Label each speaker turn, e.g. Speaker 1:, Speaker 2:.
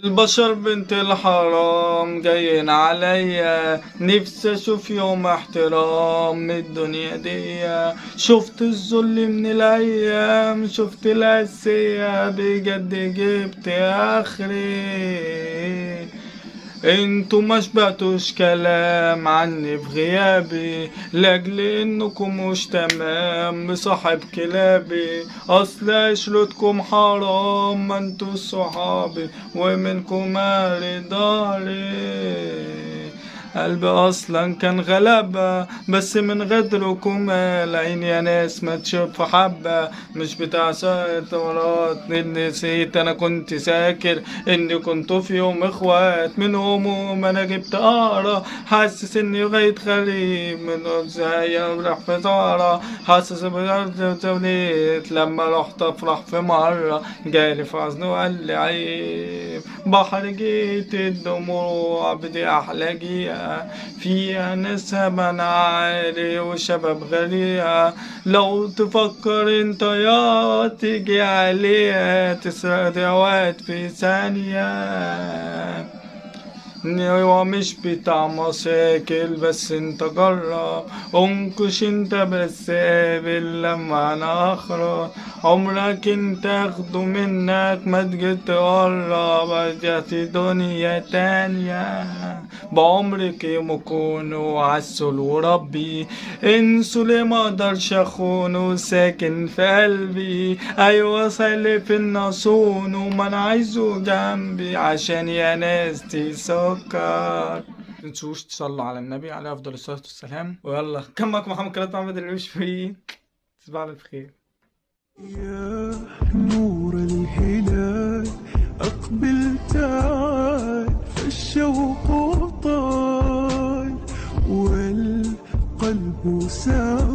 Speaker 1: البشر بنت الحرام جايين عليا، نفسي اشوف يوم احترام من الدنيا دي. شفت الذل من الايام، شفت القاسية، بجد جبت اخري. انتوا ما شبعتوش كلام عني في غيابي، لاجل انكم مش تمام بصاحب كلابي. اصل عشرتكم حرام، ما انتوا صحابي ومنكم مالي داري. قلبي اصلا كان غلبة، بس من غدركم مال عيني يا ناس ما تشوف حبة. مش بتاع ورات نسيت انا كنت ساكر اني كنتوا في يوم اخوات، من هموم انا جبت قارة، حاسس اني لغاية غريب من ازاي راح في زارة. حاسس بجد توليت لما رحت افرح في مرة، جالي في حزن وقال لي عيب. بحر جيت الدموع بدي احلى جيها، فيها نسب انا عالي وشباب غريقة. لو تفكر انت يا تيجي عليها، تسرق دوات في ثانية. هو مش بتاع مشاكل، بس انت جرب انكش انت بس قابل لما انا اخرج. عمرك انت اخده منك ما تجي تقرب، رجعت دنيا تانية. بعمرك مكونه عسل وربي، انسوا ليه ما اقدرش اخونه ساكن في قلبي. ايوه سالف الناسون وما انا عايزه جنبي، عشان يا ناس تسكر. متنسوش تصلوا على النبي عليه افضل الصلاه والسلام. ويلا كان معكم محمد كلام محمد المشفي، تصبحوا على خير.
Speaker 2: يا نور الهلال أقبل تعال، فالشوق طال والقلب سام.